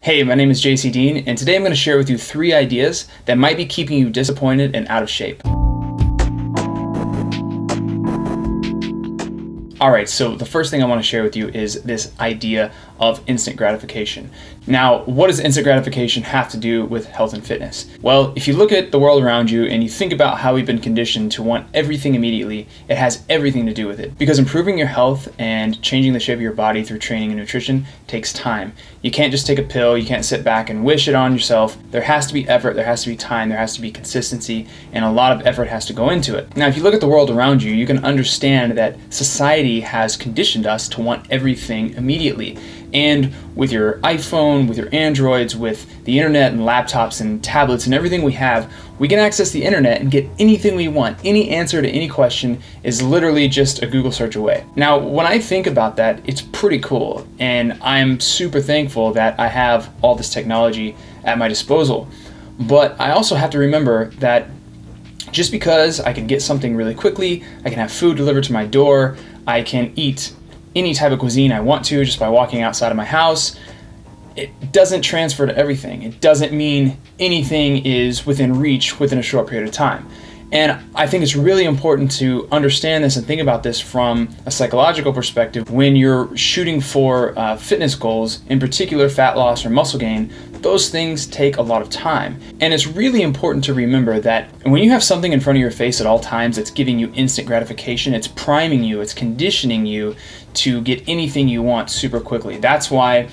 Hey, my name is JC Dean, and today I'm going to share with you 3 ideas that might be keeping you disappointed and out of shape. Alright, so the first thing I want to share with you is this idea of instant gratification. Now, what does instant gratification have to do with health and fitness? Well, if you look at the world around you and you think about how we've been conditioned to want everything immediately, it has everything to do with it. Because improving your health and changing the shape of your body through training and nutrition takes time. You can't just take a pill, you can't sit back and wish it on yourself. There has to be effort, there has to be time, there has to be consistency, and a lot of effort has to go into it. Now, if you look at the world around you, you can understand that society has conditioned us to want everything immediately. And with your iPhone, with your Androids, with the internet and laptops and tablets and everything we have, we can access the internet and get anything we want. Any answer to any question is literally just a Google search away. Now, when I think about that, it's pretty cool. And I'm super thankful that I have all this technology at my disposal. But I also have to remember that just because I can get something really quickly, I can have food delivered to my door, I can eat any type of cuisine I want to just by walking outside of my house, it doesn't transfer to everything. It doesn't mean anything is within reach within a short period of time. And I think it's really important to understand this and think about this from a psychological perspective. When you're shooting for fitness goals, in particular fat loss or muscle gain, those things take a lot of time. And it's really important to remember that when you have something in front of your face at all times that's giving you instant gratification, it's priming you, it's conditioning you to get anything you want super quickly. That's why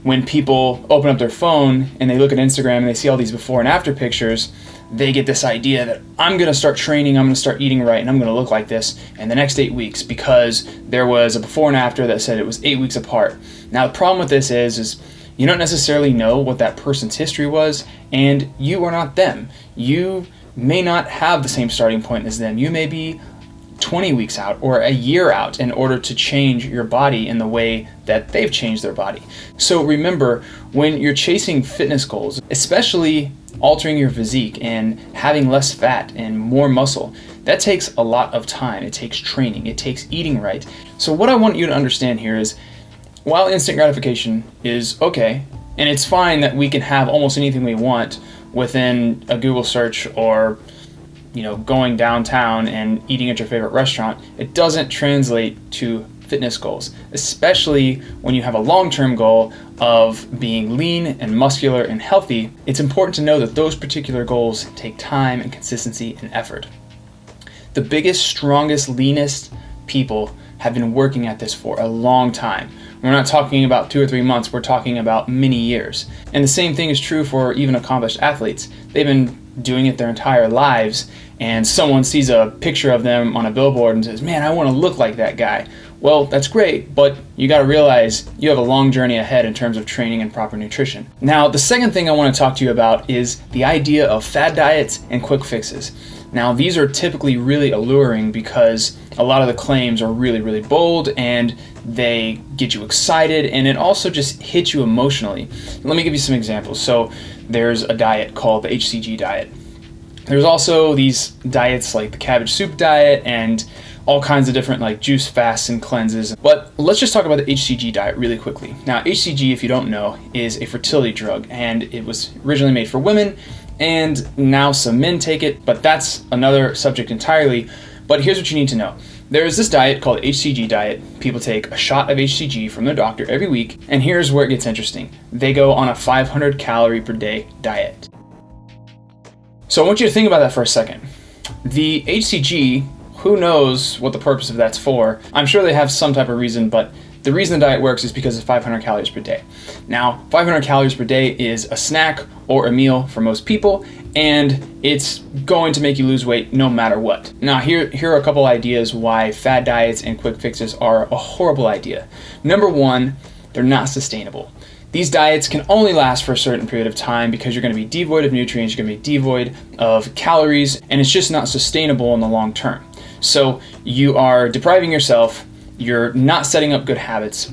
when people open up their phone and they look at Instagram and they see all these before and after pictures, they get this idea that I'm going to start training, I'm going to start eating right, and I'm going to look like this in the next 8 weeks because there was a before and after that said it was 8 weeks apart. Now, the problem with this is you don't necessarily know what that person's history was, and you are not them. You may not have the same starting point as them. You may be 20 weeks out or a year out in order to change your body in the way that they've changed their body. So remember, when you're chasing fitness goals, especially altering your physique and having less fat and more muscle, that takes a lot of time. It takes training, it takes eating right. So what I want you to understand here is, while instant gratification is okay, and it's fine that we can have almost anything we want within a Google search or going downtown and eating at your favorite restaurant, it doesn't translate to fitness goals, especially when you have a long-term goal of being lean and muscular and healthy. It's important to know that those particular goals take time and consistency and effort. The biggest, strongest, leanest people have been working at this for a long time. We're not talking about 2 or 3 months, we're talking about many years. And the same thing is true for even accomplished athletes. They've been doing it their entire lives, and someone sees a picture of them on a billboard and says, man, I want to look like that guy. Well, that's great, but you got to realize you have a long journey ahead in terms of training and proper nutrition. Now, the second thing I want to talk to you about is the idea of fad diets and quick fixes. Now, these are typically really alluring because a lot of the claims are really, really bold and they get you excited, and it also just hits you emotionally. Let me give you some examples. So there's a diet called the HCG diet. There's also these diets like the cabbage soup diet and all kinds of different like juice fasts and cleanses. But let's just talk about the HCG diet really quickly. Now, HCG, if you don't know, is a fertility drug, and it was originally made for women, and now some men take it, but that's another subject entirely. But here's what you need to know. There is this diet called HCG diet. People take a shot of HCG from their doctor every week, and here's where it gets interesting. They go on a 500 calorie per day diet. So I want you to think about that for a second. The HCG, who knows what the purpose of that's for? I'm sure they have some type of reason, but the reason the diet works is because of 500 calories per day. Now, 500 calories per day is a snack or a meal for most people, and it's going to make you lose weight no matter what. Now, here are a couple ideas why fad diets and quick fixes are a horrible idea. Number one, they're not sustainable. These diets can only last for a certain period of time because you're going to be devoid of nutrients, you're going to be devoid of calories, and it's just not sustainable in the long term. So you are depriving yourself, you're not setting up good habits.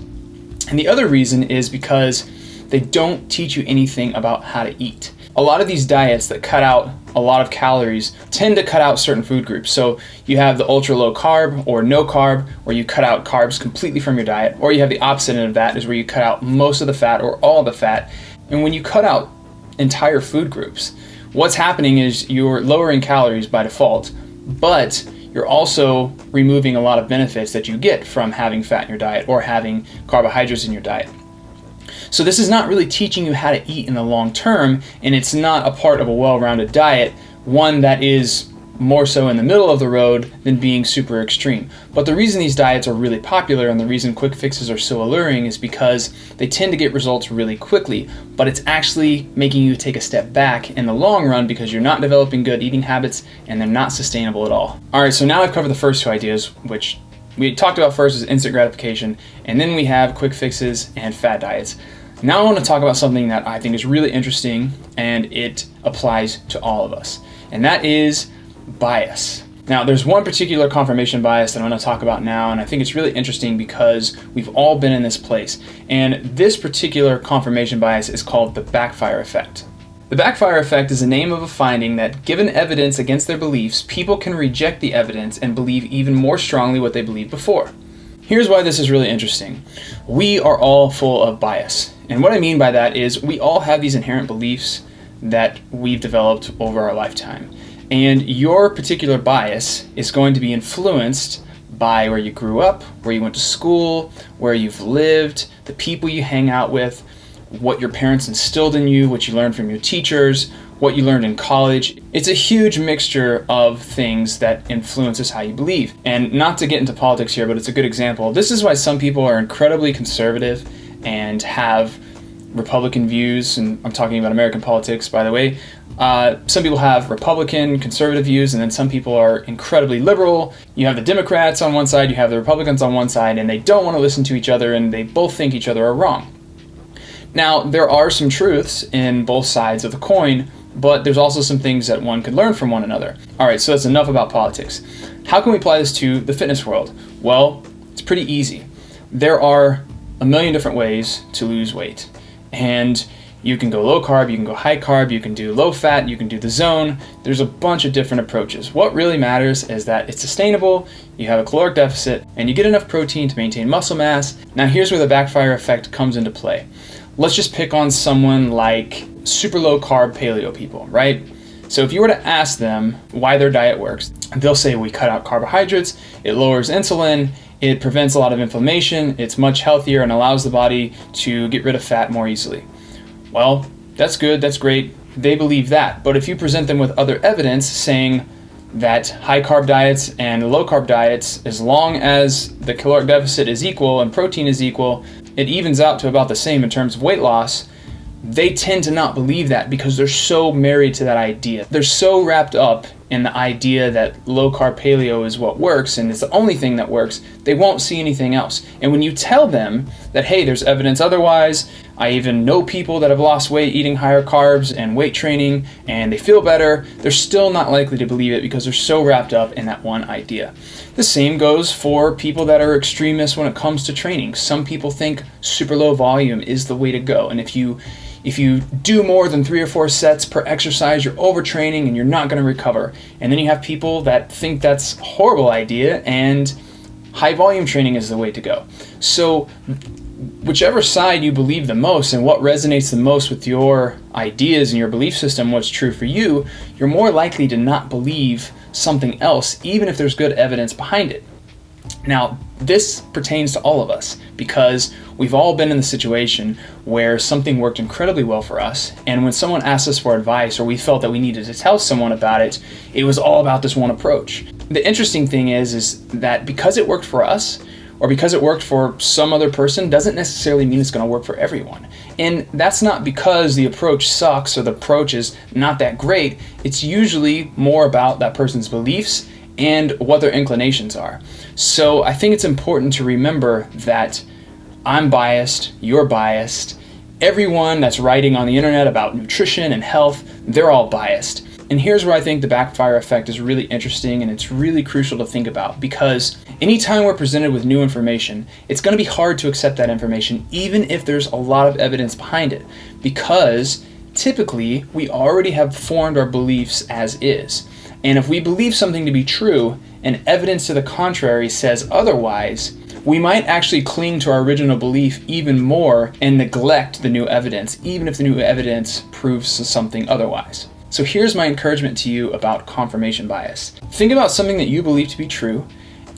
And the other reason is because they don't teach you anything about how to eat. A lot of these diets that cut out a lot of calories tend to cut out certain food groups. So you have the ultra low carb or no carb, where you cut out carbs completely from your diet, or you have the opposite end of that, is where you cut out most of the fat or all the fat. And when you cut out entire food groups, what's happening is you're lowering calories by default, but you're also removing a lot of benefits that you get from having fat in your diet or having carbohydrates in your diet. So this is not really teaching you how to eat in the long term, and it's not a part of a well-rounded diet, one that is more so in the middle of the road than being super extreme. But the reason these diets are really popular and the reason quick fixes are so alluring is because they tend to get results really quickly, but it's actually making you take a step back in the long run because you're not developing good eating habits and they're not sustainable at all. All right, so now I've covered the first two ideas, which we talked about first is instant gratification, and then we have quick fixes and fad diets. Now I want to talk about something that I think is really interesting and it applies to all of us, and that is bias. Now, there's one particular confirmation bias that I'm going to talk about now, and I think it's really interesting because we've all been in this place. And this particular confirmation bias is called the backfire effect. The backfire effect is the name of a finding that, given evidence against their beliefs, people can reject the evidence and believe even more strongly what they believed before. Here's why this is really interesting. We are all full of bias. And what I mean by that is we all have these inherent beliefs that we've developed over our lifetime. And your particular bias is going to be influenced by where you grew up, where you went to school, where you've lived, the people you hang out with, what your parents instilled in you, what you learned from your teachers, what you learned in college. It's a huge mixture of things that influences how you believe. And not to get into politics here, but it's a good example. This is why some people are incredibly conservative and have Republican views, and I'm talking about American politics, by the way. Some people have Republican, conservative views, and then some people are incredibly liberal. You have the Democrats on one side, you have the Republicans on one side, and they don't want to listen to each other, and they both think each other are wrong. Now, there are some truths in both sides of the coin, but there's also some things that one could learn from one another. All right, so that's enough about politics. How can we apply this to the fitness world? Well, it's pretty easy. There are a million different ways to lose weight. And you can go low carb, you can go high carb, you can do low fat, you can do the zone. There's a bunch of different approaches. What really matters is that it's sustainable, you have a caloric deficit, and you get enough protein to maintain muscle mass. Now here's where the backfire effect comes into play. Let's just pick on someone like super low carb paleo people, right? So if you were to ask them why their diet works, they'll say we cut out carbohydrates, it lowers insulin, it prevents a lot of inflammation, it's much healthier and allows the body to get rid of fat more easily. Well, that's good, that's great, they believe that. But if you present them with other evidence saying that high carb diets and low carb diets, as long as the caloric deficit is equal and protein is equal, it evens out to about the same in terms of weight loss, they tend to not believe that because they're so married to that idea. They're so wrapped up in the idea that low carb paleo is what works and it's the only thing that works, they won't see anything else. And when you tell them that, hey, there's evidence otherwise, I even know people that have lost weight eating higher carbs and weight training and they feel better, they're still not likely to believe it because they're so wrapped up in that one idea. The same goes for people that are extremists when it comes to training. Some people think super low volume is the way to go, and if you do more than 3 or 4 sets per exercise, you're overtraining and you're not going to recover. And then you have people that think that's a horrible idea and high volume training is the way to go. So whichever side you believe the most and what resonates the most with your ideas and your belief system, what's true for you, you're more likely to not believe something else, even if there's good evidence behind it. Now, this pertains to all of us because we've all been in the situation where something worked incredibly well for us, and when someone asked us for advice or we felt that we needed to tell someone about it, it was all about this one approach. The interesting thing is that because it worked for us or because it worked for some other person doesn't necessarily mean it's going to work for everyone. And that's not because the approach sucks or the approach is not that great. It's usually more about that person's beliefs and what their inclinations are. So I think it's important to remember that I'm biased, you're biased, everyone that's writing on the internet about nutrition and health, they're all biased. And here's where I think the backfire effect is really interesting and it's really crucial to think about, because anytime we're presented with new information, it's going to be hard to accept that information even if there's a lot of evidence behind it, because typically we already have formed our beliefs as is. And if we believe something to be true and evidence to the contrary says otherwise, we might actually cling to our original belief even more and neglect the new evidence, even if the new evidence proves something otherwise. So here's my encouragement to you about confirmation bias. Think about something that you believe to be true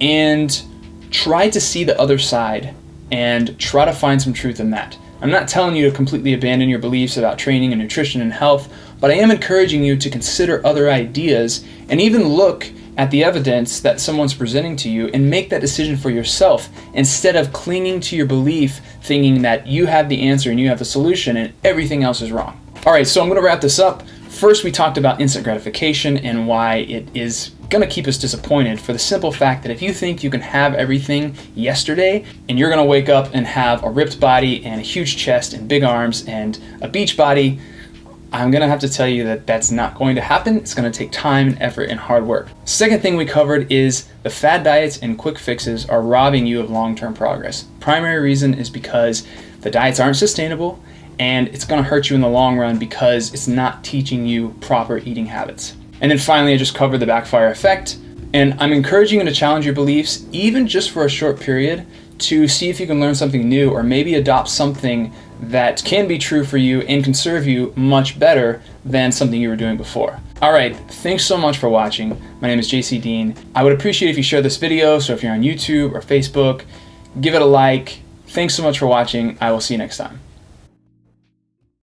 and try to see the other side and try to find some truth in that. I'm not telling you to completely abandon your beliefs about training and nutrition and health, but I am encouraging you to consider other ideas and even look at the evidence that someone's presenting to you and make that decision for yourself instead of clinging to your belief thinking that you have the answer and you have the solution and everything else is wrong. All right, so I'm going to wrap this up. First, we talked about instant gratification and why it is going to keep us disappointed for the simple fact that if you think you can have everything yesterday and you're going to wake up and have a ripped body and a huge chest and big arms and a beach body, I'm going to have to tell you that that's not going to happen. It's going to take time and effort and hard work. Second thing we covered is the fad diets and quick fixes are robbing you of long-term progress. Primary reason is because the diets aren't sustainable and it's going to hurt you in the long run because it's not teaching you proper eating habits. And then finally, I just covered the backfire effect. And I'm encouraging you to challenge your beliefs, even just for a short period, to see if you can learn something new or maybe adopt something that can be true for you and can serve you much better than something you were doing before. All right, thanks so much for watching. My name is JC Dean. I would appreciate if you share this video, so if you're on YouTube or Facebook, give it a like. Thanks so much for watching. I will see you next time.